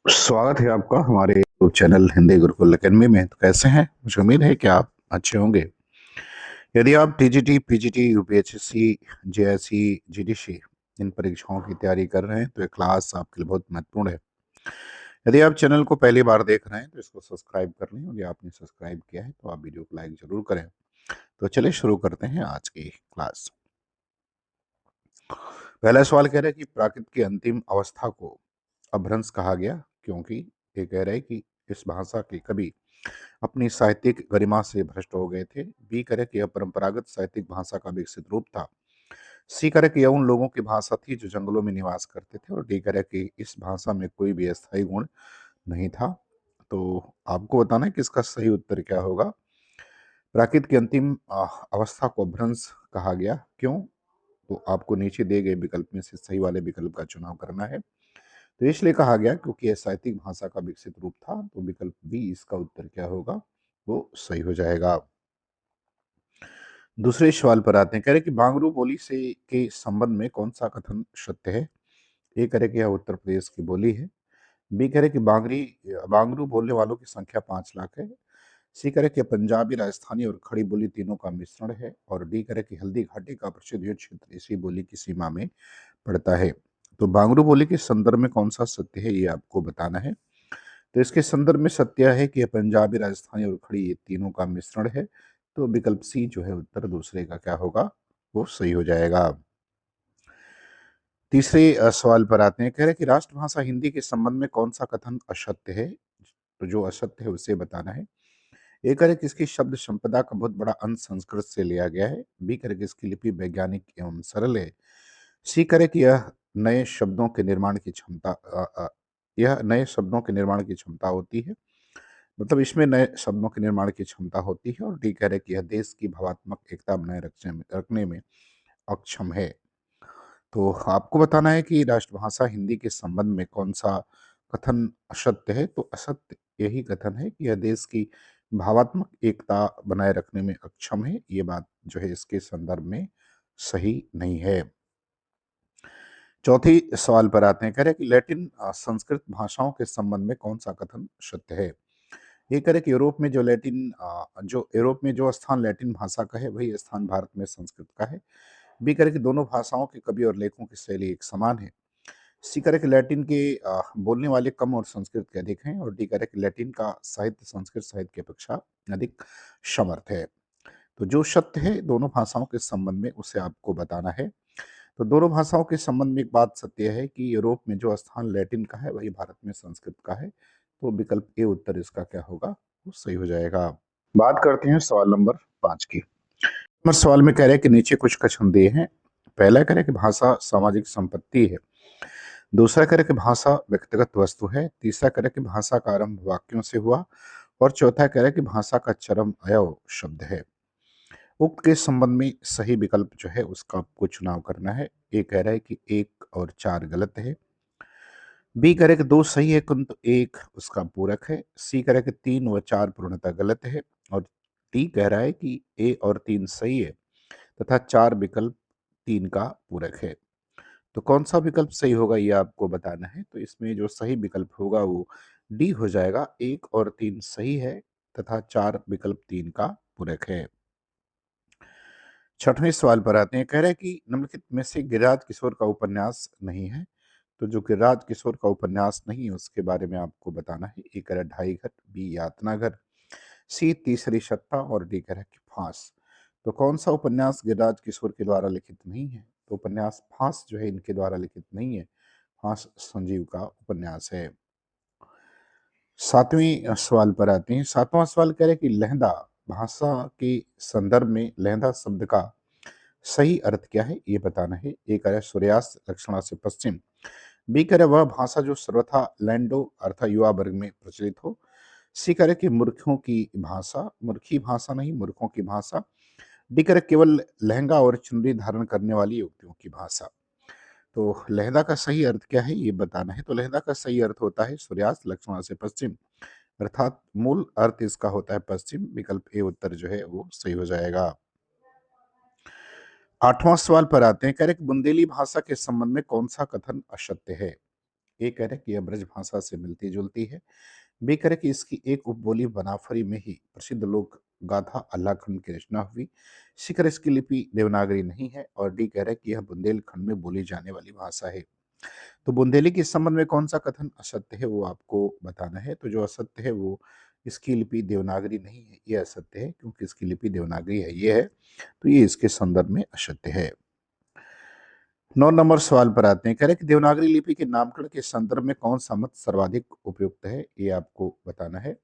स्वागत है आपका हमारे YouTube channel Hindi Gurukul academy में। तो कैसे हैं? मुझे उम्मीद है कि आप अच्छे होंगे। यदि आप TGT, PGT, UPSC, JSC, GDC इन परीक्षाओं की तैयारी कर रहे हैं तो ये क्लास आपके लिए बहुत महत्वपूर्ण है। यदि आप चैनल को पहली बार देख रहे हैं तो इसको सब्सक्राइब कर लें, और यदि आपने सब्सक्राइब किया है तो आप वीडियो को लाइक जरूर करें। तो चलिए शुरू करते हैं आज की क्लास। पहला सवाल कह रहा है कि प्राकृत की अंतिम अवस्था को अपभ्रंश कहा गया क्योंकि ये कह रहा है कि इस भाषा के कवि अपनी साहित्यिक गरिमा से भ्रष्ट हो गए थे। बी करे कि यह परंपरागत साहित्यिक भाषा का विकसित रूप था। सी करे कि यह उन लोगों की भाषा थी जो जंगलों में निवास करते थे। और डी करे कि इस भाषा में कोई भी अस्थायी गुण नहीं था। तो आपको बताना है कि इसका सही उत्तर क्या होगा। प्राकृत की अंतिम अवस्था को अपभ्रंश कहा गया क्यों? तो आपको नीचे दिए गए विकल्प में से सही वाले विकल्प का चुनाव करना है। तो इसलिए कहा गया क्योंकि यह साहित्यिक भाषा का विकसित रूप था। तो विकल्प बी इसका उत्तर क्या होगा, वो सही हो जाएगा। दूसरे सवाल पर आते हैं। कह रहे कि बांगरू बोली से के संबंध में कौन सा कथन सत्य है? ए कह रहे कि यह उत्तर प्रदेश की बोली है। बी कह रहे कि बांगरू बोलने वालों की संख्या 5 लाख है। सी कह रहे कि पंजाबी, राजस्थानी और खड़ी बोली तीनों का मिश्रण है। और डी कह रहे कि हल्दी घाटी का प्रसिद्ध युद्ध क्षेत्र इसी बोली की सीमा में पड़ता है। तो बांगरू बोली के संदर्भ में कौन सा सत्य है, ये आपको बताना है। तो इसके संदर्भ में सत्य है कि यह पंजाबी, राजस्थानी और खड़ी ये तीनों का मिश्रण है। तो विकल्प सी जो है उत्तर दूसरे का क्या होगा, वो सही हो जाएगा। तीसरे सवाल पर आते हैं। कह रहे हैं कि राष्ट्रभाषा हिंदी के संबंध में कौन सा कथन असत्य है? तो जो असत्य है उसे बताना है। ए कह रहे कि इसकी शब्द संपदा का बहुत बड़ा अंश संस्कृत से लिया गया है। बी कह रहे कि इसकी लिपि वैज्ञानिक एवं सरल है। सी करे कि नए शब्दों के निर्माण की क्षमता यह नए शब्दों के निर्माण की क्षमता होती है। मतलब इसमें नए शब्दों के निर्माण की क्षमता होती है। और डी कह रहे कि यह देश की भावात्मक एकता बनाए रखने में अक्षम है। तो आपको बताना है कि राष्ट्रभाषा हिंदी के संबंध में कौन सा कथन असत्य है। तो असत्य यही कथन है कि यह देश की भावात्मक एकता बनाए रखने में अक्षम है। ये बात जो है इसके संदर्भ में सही नहीं है। चौथी सवाल पर आते हैं। कह रहे हैं कि लैटिन संस्कृत भाषाओं के संबंध में कौन सा कथन सत्य है? ये कह रहे कि जो यूरोप में जो स्थान लैटिन भाषा का है वही स्थान भारत में संस्कृत का है। बी करे कि दोनों भाषाओं के कवि और लेखकों की शैली एक समान है। सी करे कि लैटिन के बोलने वाले कम और संस्कृत के अधिक हैं। और डी करे कि लैटिन का साहित्य संस्कृत साहित्य की अपेक्षा अधिक समर्थ है। तो जो सत्य है दोनों भाषाओं के संबंध में उसे आपको बताना है। तो दोनों भाषाओं के संबंध में एक बात सत्य है कि यूरोप में जो स्थान लैटिन का है वही भारत में संस्कृत का है। तो विकल्प ए उत्तर इसका क्या होगा, वो सही हो जाएगा। बात करते हैं सवाल नंबर 5 की। नंबर सवाल में कह रहे हैं कि नीचे कुछ कथन दिए हैं। पहला कह रहे हैं कि भाषा सामाजिक संपत्ति है। दूसरा कह रहे हैं कि भाषा व्यक्तिगत वस्तु है। तीसरा कह रहे हैं कि भाषा का आरंभ वाक्यों से हुआ। और चौथा कह रहे हैं कि भाषा का चरम अवयव शब्द है। उक्त के संबंध में सही विकल्प जो है उसका आपको चुनाव करना है। ए कह रहा है कि 1 और 4 गलत है। बी कह रहा है कि 2 सही है किंतु 1 उसका पूरक है। सी कह रहा है कि 3 व 4 पूर्णतः गलत है। और डी कह रहा है कि A और 3 सही है तथा 4 विकल्प 3 का पूरक है। तो कौन सा विकल्प सही होगा ये आपको बताना है। तो इसमें जो सही विकल्प होगा वो डी हो जाएगा। 1 और 3 सही है तथा 4 विकल्प 3 का पूरक है। छठवें सवाल पर आते हैं। कह रहे हैं कि निम्नलिखित में से गिरिराज किशोर का उपन्यास नहीं है। तो जो गिरिराज किशोर का उपन्यास नहीं है उसके बारे में आपको बताना है। ए कह रहा है ढाई घर, बी यातना घर, सी तीसरी सत्ता और डी कह रहा है कि फांस। तो कौन सा उपन्यास गिरिराज किशोर के द्वारा लिखित नहीं है? तो उपन्यास फांस जो है इनके द्वारा लिखित नहीं है। फांस संजीव का उपन्यास है। सातवें सवाल पर आते हैं। सातवां सवाल कह रहे हैं कि लहंदा भाषा के संदर्भ में लहंदा शब्द का सही अर्थ क्या है, ये बताना है। ए कह रहा है सूर्यास्त दक्षिणा से पश्चिम। बी कह रहा है वह भाषा जो सर्वथा लैंडो अर्थात युवा वर्ग में प्रचलित हो। सी कह रहा है कि मूर्खों की भाषा, मूर्खी भाषा नहीं मूर्खों की भाषा। डी कह रहा है केवल लहंगा और चुनरी धारण करने वाली युवतियों की भाषा। तो लहंगा का सही अर्थ क्या है ये बताना है। तो लहंगा का सही अर्थ होता है सूर्यास्त दक्षिणा से पश्चिम, अर्थात मूल अर्थ इसका होता है पश्चिम। विकल्प ए उत्तर जो है वो सही हो जाएगा। आठवां सवाल पर आते हैं। कह रहे कि बुंदेली भाषा के संबंध में कौन सा कथन असत्य है? ए कह रहे कि यह ब्रज भाषा से मिलती-जुलती है। बी कह रहे कि इसकी एक उपबोली बनाफरी में ही प्रसिद्ध लोक गाथा अल्लाहखंड की रचना हुई। सी कह रहे इसकी लिपि देवनागरी नहीं है और डी कह रहा है कि यह बुंदेलखंड में बोली जाने वाली भाषा है। तो बुंदेली के इस संबंध में कौन-सा कथन असत्य है वो आपको बताना है। तो जो असत्य है वो इसकी लिपि देवनागरी नहीं है, ये असत्य है क्योंकि इसकी लिपि देवनागरी है, ये है। तो ये इसके संदर्भ में असत्य है। 9 नंबर सवाल पर आते हैं। कह रहे हैं कि देवनागरी लिपि के नामकरण के संदर्भ में कौन-सा मत सर्वाधिक उपयुक्त है? ये आपको बताना है।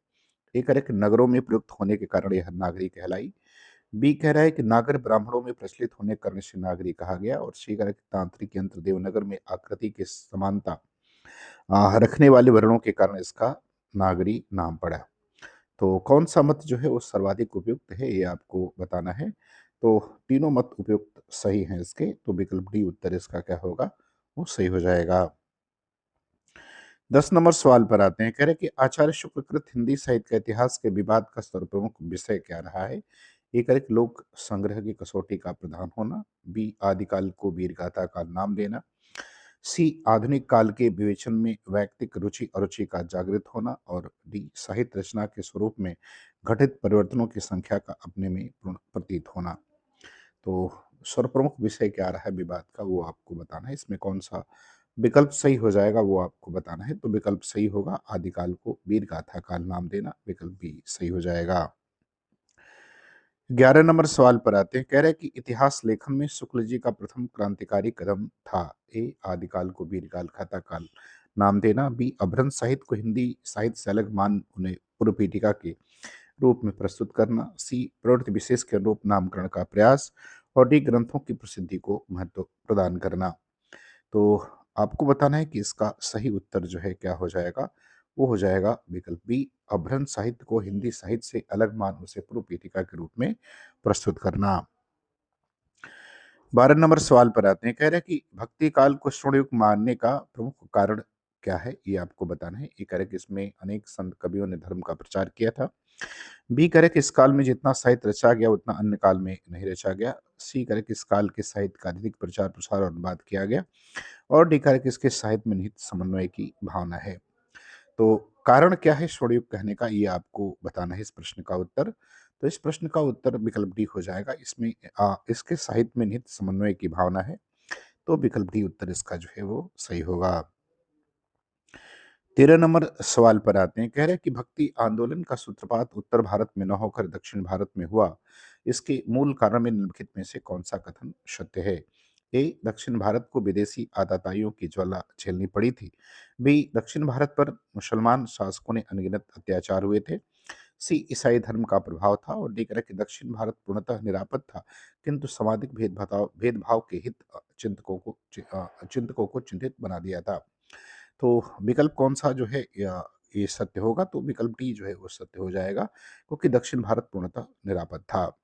ए कह रहा है कि नगरों में प्रयुक्त होने के कारण यह नागरी कहलाई। बी कह रहा है कि नागर ब्राह्मणों में प्रचलित होने के कारण इसे नागरी कहा गया और सी कह रहा है कि तांत्रिक यंत्र देवनागर में आकृति के समानता रखने वाले वर्णों के कारण इसका नागरी नाम पड़ा। तो कौन-सा मत जो है वो सर्वाधिक उपयुक्त है, ये आपको बताना है। तो तीनों मत उपयुक्त सही हैं इसके, तो विकल्प डी उत्तर इसका क्या होगा, वो सही हो जाएगा। 10 नंबर सवाल पर आते हैं। कह रहे हैं कि आचार्य शुक्लकृत हिंदी साहित्य का इतिहास के विवाद का सर्वप्रमुख विषय क्या रहा है? ए कह रहे कि लोक संग्रह की कसौटी का प्रधान होना, बी आदिकाल को वीरगाथा का नाम देना, सी आधुनिक काल के विवेचन में वैयक्तिक रुचि अरुचि का जागृत होना और डी साहित्य रचना के स्वरूप में घटित परिवर्तनों की संख्या का अपने में पूर्ण प्रतीत होना। तो सर्वप्रमुख विषय क्या रहा है विवाद का वो आपको बताना है। इसमें कौन सा विकल्प सही हो जाएगा वो आपको बताना है। तो विकल्प सही होगा आदिकाल को वीर गाथा काल नाम देना, विकल्प बी सही हो जाएगा। 11 नंबर सवाल पर आते हैं। कह रहे हैं कि इतिहास लेखन में शुक्ल जी का प्रथम क्रांतिकारी कदम था। ए आदिकाल को वीरकाल खाता काल नाम देना, बी अभ्रंश साहित्य को हिंदी साहित्य से अलग मान उन्हें पूर्व पीठिका के रूप में प्रस्तुत करना, सी प्रवृत्ति विशेष के अनुरूप नामकरण का प्रयास और डी ग्रंथों की प्रसिद्धि को महत्व प्रदान करना। तो आपको बताना है कि इसका सही उत्तर जो है क्या हो जाएगा, वो हो जाएगा विकल्प बी अभ्रंश साहित्य को हिंदी साहित्य से अलग मान उसे पूर्व पीठिका के रूप में प्रस्तुत करना। 12 नंबर सवाल पर आते हैं। कह रहे हैं कि भक्ति काल को स्वर्णयुग मानने का प्रमुख कारण क्या है, ये आपको बताना है। ये कह रहे हैं कि इसमें अनेक संत कवियों ने धर्म का प्रचार किया था। बी कह रहे हैं कि इस काल में जितना साहित्य रचा गया उतना अन्य काल में नहीं रचा गया। सी कह रहे हैं कि इस काल के साहित्य का अधिक प्रचार प्रसार और अनुवाद किया गया और डी कह रहे हैं कि इसके साहित्य में निहित समन्वय की भावना है। तो कारण क्या है स्वर्णयुग कहने का, ये आपको बताना है इस प्रश्न का उत्तर। तो इस प्रश्न का उत्तर विकल्प डी हो जाएगा। इसमें इसके साहित्य में निहित समन्वय की भावना है, तो विकल्प डी उत्तर इसका जो है वो सही होगा। 13 नंबर सवाल पर आते हैं। कह रहे हैं कि भक्ति आंदोलन का सूत्रपात उत्तर भारत में न होकर दक्षिण भारत में हुआ, इसके मूल कारण में निम्नलिखित में से कौन सा कथन सत्य है? ए दक्षिण भारत को विदेशी आताताइयों की ज्वाला झेलनी पड़ी थी। बी दक्षिण भारत पर मुसलमान शासकों ने अनगिनत अत्याचार हुए थे। सी ईसाई धर्म का प्रभाव था और डी कह रहा है कि दक्षिण भारत पूर्णतः निरापद था किंतु सामाजिक भेदभाव भेदभाव के हित चिंतकों को चिंतित बना दिया था। तो विकल्प कौन-सा जो है ये सत्य होगा, तो विकल्प डी जो है वो सत्य हो जाएगा क्योंकि दक्षिण भारत पूर्णतः निरापद था।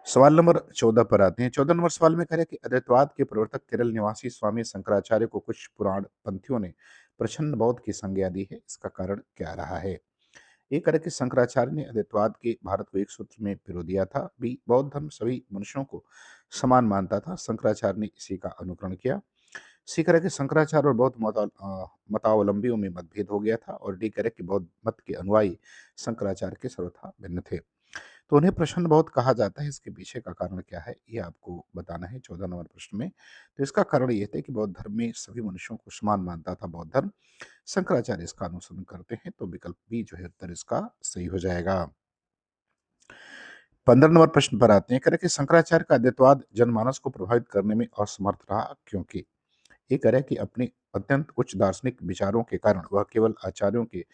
सवाल नंबर 14 पर आते हैं। 14 नंबर सवाल में कह रहे हैं कि अद्वैतवाद के प्रवर्तक केरल निवासी स्वामी शंकराचार्य को कुछ पुराण पंथियों ने प्रछन्न बौद्ध की संज्ञा दी है। इसका कारण क्या रहा है? ये कह रहे हैं कि शंकराचार्य ने अद्वैतवाद के भारत को एक सूत्र में पिरो दिया था। बी बौद्ध धर्म सभी मनुष्यों को समान मानता था। शंकराचार्य ने इसी का अनुकरण किया। सी कह रहा है कि शंकराचार्य और बौद्ध मतावलंबियों में मतभेद हो गया था और डी कह रहा है कि बौद्ध मत के अनुयायी शंकराचार्य के सर्वथा भिन्न थे। तो उन्हें प्रश्न बहुत कहा जाता है, इसके पीछे का कारण क्या है ये आपको बताना है 14 नंबर प्रश्न में। तो इसका कारण ये था कि बौद्ध धर्म में सभी मनुष्यों को समान मानता था बौद्ध धर्म। शंकराचार्य इसका अनुसरण करते हैं, तो विकल्प बी जो है उत्तर इसका सही हो जाएगा। 15 नंबर प्रश्न पर आते हैं। कह रहे कि शंकराचार्य का अद्वैतवाद जनमानस को प्रभावित करने में असमर्थ रहा क्योंकि ये कह रहा है कि अपने अत्यंत उच्च दार्शनिक विचारों के कारण वह केवल आचार्यों के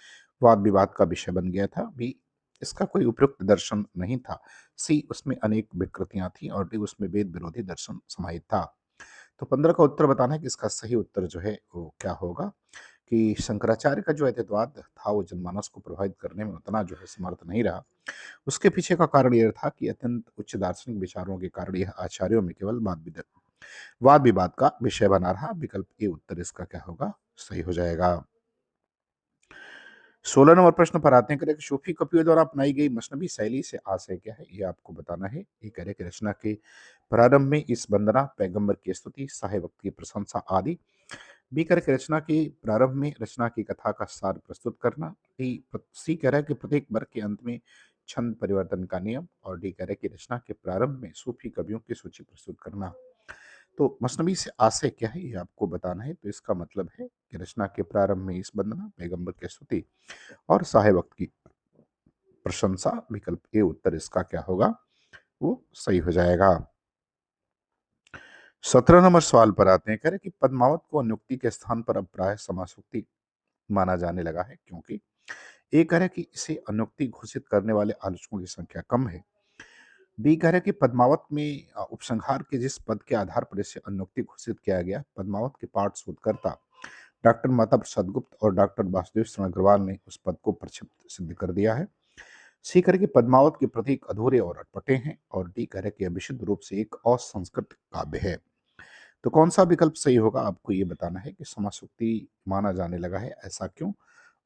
वाद विवाद का विषय बन गया था। बी इसका कोई उपयुक्त दर्शन नहीं था। सी उसमें अनेक विकृतियां थी और डी उसमें वेद विरोधी दर्शन समाहित था। तो 15 का उत्तर बताना है कि इसका सही उत्तर जो है वो क्या होगा कि शंकराचार्य का जो अद्वैतवाद था वो जनमानस को प्रभावित करने में उतना जो है समर्थ नहीं रहा। उसके पीछे का कारण यह था कि अत्यंत उच्च दार्शनिक विचारों के कारण यह आचार्यों में केवल वाद विवाद का विषय बना रहा। विकल्प ए उत्तर इसका क्या होगा, सही हो जाएगा। 16 नंबर प्रश्न पर आते हैं। कह रहे कि सूफी कवियों द्वारा अपनाई गई मसनबी शैली से आशय क्या है, ये आपको बताना है। ये कह रहे कि रचना के प्रारंभ में इस वंदना पैगंबर की स्तुति साहे वक्त की प्रशंसा आदि बी कह रहा है कि रचना के प्रारंभ में रचना की कथा का सार प्रस्तुत करना। सी कह रहा है कि प्रत्येक वर्ग के अंत में छंद परिवर्तन का नियम। और डी कह रहा है कि रचना के प्रारंभ में सूफी कवियों की सूची प्रस्तुत करना। तो मसनवी से आशय क्या है ये आपको बताना है। तो इसका मतलब है कि रचना के प्रारंभ में इस वंदना, पैगंबर की स्तुति और साहे वक्त की प्रशंसा। विकल्प ए उत्तर इसका क्या होगा, वो सही हो जाएगा। 17 नंबर सवाल पर आते हैं। कह रहे कि पद्मावत को अनुक्ति के स्थान पर अब प्राय समासोक्ति माना जाने लगा है, क्योंकि ए कह रहे कि इसे अनुक्ति घोषित करने वाले आलोचकों की संख्या कम है। बी कह रहे कि पद्मावत में उपसंहार के जिस पद के आधार पर इसे अनुक्ति घोषित किया गया, पद्मावत के पाठ शोधकर्ता डॉक्टर माता प्रसाद गुप्त और डॉक्टर वासुदेव शरण अग्रवाल ने उस पद को प्रक्षिप्त सिद्ध कर दिया है। सी कह रहे कि पद्मावत के प्रतीक अधूरे और अटपटे हैं। और डी कह रहे कि यह विशुद्ध रूप से एक असंस्कृत काव्य है। तो कौन सा विकल्प सही होगा, आपको ये बताना है कि समासोक्ति माना जाने लगा है, ऐसा क्यों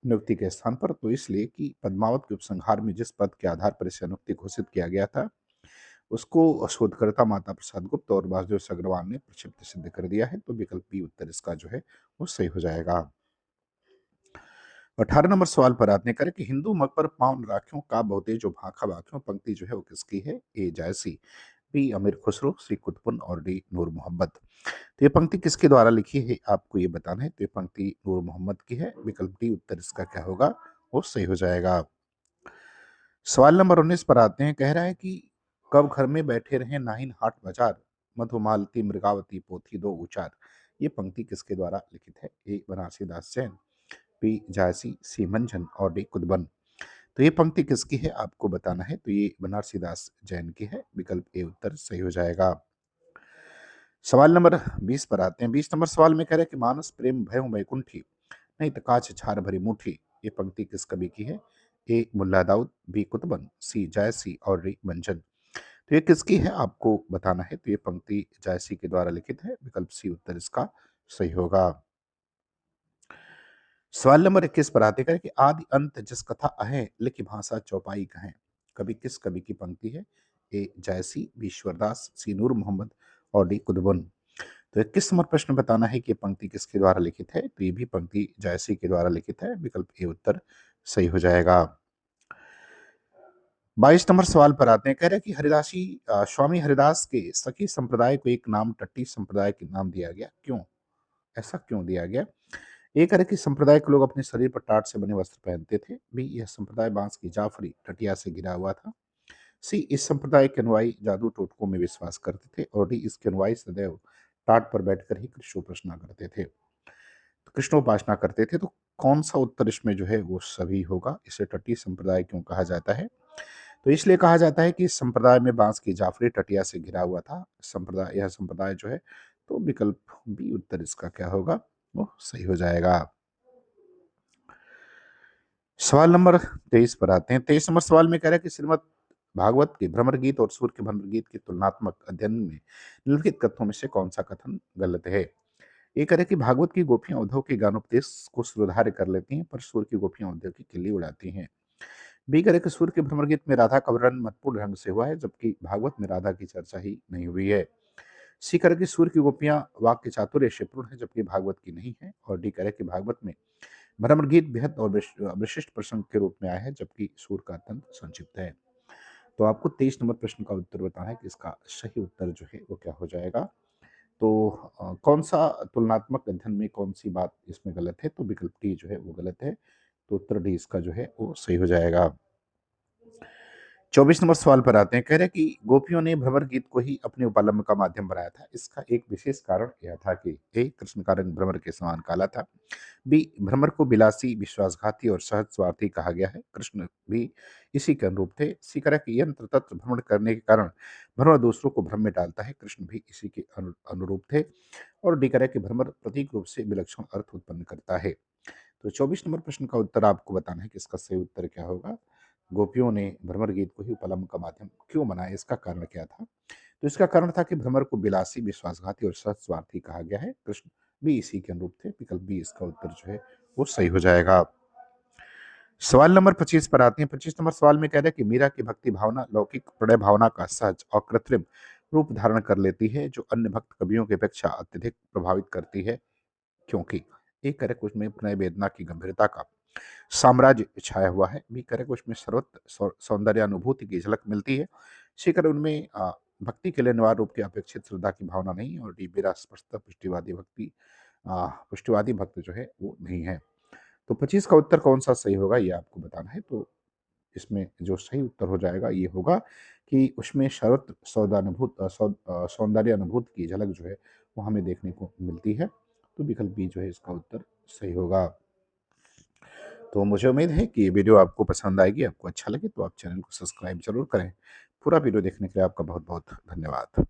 अनुक्ति के स्थान पर। तो इसलिए कि पद्मावत के उपसंहार में जिस पद के आधार पर इसे अनुक्ति घोषित किया गया था, उसको शोधकर्ता माता प्रसाद गुप्त और वासुदेव अग्रवाल ने प्रक्षिप्त सिद्ध कर दिया है। तो विकल्प बी उत्तर इसका जो है वो सही हो जाएगा। 18 नंबर सवाल पर आते हैं। करें कि हिंदू मकबर पावन राखियों का बहुते जो भाखा बाखियों पंक्ति जो है वो किसकी है। ए जायसी, बी अमीर खुसरो, सी कुतुबुन और डी नूर मोहम्मद। तो ये पंक्ति किसके द्वारा लिखी है, आपको ये बताना है। तो ये पंक्ति नूर मोहम्मद की है। विकल्प डी उत्तर इसका क्या होगा, वो सही हो जाएगा। सवाल नंबर 19 पर आते हैं। कह रहा है कि कब घर में बैठे रहे नाहिन हाट बाजार, मधुमालती मृगावती पोथी दो उचार। ये पंक्ति किसके द्वारा लिखित है। ए बनारसी दास जैन, बी जायसी, सी मंझन और डी कुदबन। तो ये पंक्ति किसकी है, आपको बताना है। तो ये बनारसी दास जैन की है। विकल्प ए उत्तर सही हो जाएगा। सवाल नंबर 20 पर आते हैं। 20 नंबर सवाल में कह रहे हैं कि मानस प्रेम भय वैकुंठी, नहीं तो काच छार भरी मुठी। ये पंक्ति किस कवि की है। ए मुल्ला दाऊद, बी कुतुबन, सी जायसी और डी मंजन। तो ये किसकी है, आपको बताना है। तो ये पंक्ति जायसी के द्वारा लिखित है। विकल्प सी उत्तर इसका सही होगा। सवाल नंबर 21 पर आते हैं कि आदि अंत जिस कथा अहे लिखि भाषा चौपाई कहें। कवि किस कवि की पंक्ति है। ए जायसी, बी ईश्वरदास, सी नूर मोहम्मद और डी कुतुबुन। तो 21 नंबर प्रश्न बताना है कि ये पंक्ति किसके द्वारा लिखित है। तो ये भी पंक्ति जायसी के द्वारा लिखित है। विकल्प ए उत्तर सही हो जाएगा। 22 नंबर सवाल पर आते हैं। कह रहे हैं कि हरिदासी स्वामी हरिदास के सखी संप्रदाय को एक नाम टट्टी संप्रदाय के नाम दिया गया, क्यों, ऐसा क्यों दिया गया। एक तरह की संप्रदाय के लोग अपने शरीर पर टाट से बने वस्त्र पहनते थे। बी यह संप्रदाय बांस की जाफरी टटिया से घिरा हुआ था। सी इस संप्रदाय के अनुयायी जादू टोटकों में विश्वास करते थे। और डी इसके अनुयायी सदैव टाट पर बैठकर ही कृष्णोपासना करते थे। तो कृष्णोपासना करते थे। तो कौन सा उत्तर इसमें जो है वो सभी होगा। इसे टट्टी संप्रदाय क्यों कहा जाता है। तो इसलिए कहा जाता है कि इस संप्रदाय में बांस की जाफरी टटिया से घिरा हुआ था। संप्रदाय, यह संप्रदाय जो है, तो विकल्प बी उत्तर इसका क्या होगा, वो सही हो जाएगा। सवाल नंबर 23 पर आते हैं। 23 नंबर सवाल में कह रहा है कि श्रीमद् भागवत के भ्रमर गीत और सूर्य के भ्रमर गीत के तुलनात्मक अध्ययन में निम्नलिखित कथनों में से कौन सा कथन गलत है। ये कह रहे कि भागवत की गोपियां उद्धव के गानोपदेश को सुधार्य कर लेती हैं, पर सूर्य की गोपियां उद्धव की किल्ली उड़ाती हैं। बी कह रहे कि सूर्य के भ्रमर गीत में राधा का वर्णन महत्वपूर्ण ढंग से हुआ है, जबकि भागवत में राधा की चर्चा ही नहीं हुई है। सी कह रहे कि सूर्य की गोपियां वाक्य चातुर्य से पूर्ण है, जबकि भागवत की नहीं है। और डी कह रहे कि भागवत में भ्रमर गीत बेहद और विशिष्ट प्रसंग के रूप में आया है, जबकि सूर का अत्यंत संक्षिप्त है। तो आपको 23 नंबर प्रश्न का उत्तर बताना है कि इसका सही उत्तर जो है वो क्या हो जाएगा। तो कौन सा तुलनात्मक अध्ययन में कौन सी बात इसमें गलत है। तो विकल्प डी जो है वो गलत है। तो उत्तर डी इसका जो है वो सही हो जाएगा। 24 नंबर सवाल पर आते हैं। कह रहे कि गोपियों ने भ्रमर गीत को ही अपने उपालंब का माध्यम बनाया था। इसका एक विशेष कारण यह था कि ए कृष्ण का रंग भ्रमर के समान काला था। बी भ्रमर को बिलासी, विश्वासघाती और सहज स्वार्थी कहा गया है। कृष्ण भी इसी के अनुरूप थे। सी कह कि यंत्र तत्व भ्रमण करने के कारण भ्रमर दूसरों को भ्रम में डालता है। कृष्ण भी इसी के अनुरूप थे। और डी कह रहे कि भ्रमर प्रतीक रूप से विलक्षण अर्थ उत्पन्न करता है। तो 24 नंबर प्रश्न का उत्तर आपको बताना है कि इसका सही उत्तर क्या होगा। गोपियों ने भ्रमर गीत को ही उपलम्ब का माध्यम क्यों बनाया, इसका कारण क्या था। तो इसका कारण था कि भ्रमर को बिलासी, विश्वासघाती और सहस्वार्थी कहा गया है। कृष्ण भी इसी के अनुरूप थे। विकल्प बी इसका उत्तर जो है वो सही हो जाएगा। सवाल नंबर 25 पर आते हैं। 25 नंबर सवाल में कह रहे हैं कि मीरा की भक्ति भावना लौकिक प्रणय भावना का सहज और कृत्रिम रूप धारण कर लेती है, जो अन्य भक्त कवियों की अपेक्षा अत्यधिक प्रभावित करती है। क्योंकि ए करेक्ट उसमें प्रणय वेदना की गंभीरता का साम्राज्य छाया हुआ है। बी करेक्ट उसमें सर्वत्र सौंदर्य अनुभूति की झलक मिलती है। सी करेक्ट उनमें भक्ति के लिए अनिवार्य रूप की अपेक्षित श्रद्धा की भावना नहीं, और डी मेरा स्पष्टता पुष्टिवादी भक्त जो है वो नहीं है। तो 25 का उत्तर कौन सा सही होगा ये आपको बताना है। तो इसमें जो सही उत्तर हो जाएगा ये होगा कि उसमें सर्वत्र सौंदर्य अनुभूत की झलक जो है वो हमें देखने को मिलती है। तो विकल्प बी जो है इसका उत्तर सही होगा। तो मुझे उम्मीद है कि ये वीडियो आपको पसंद आएगी, आपको अच्छा लगे तो आप चैनल को सब्सक्राइब जरूर करें। पूरा वीडियो देखने के लिए आपका बहुत बहुत धन्यवाद।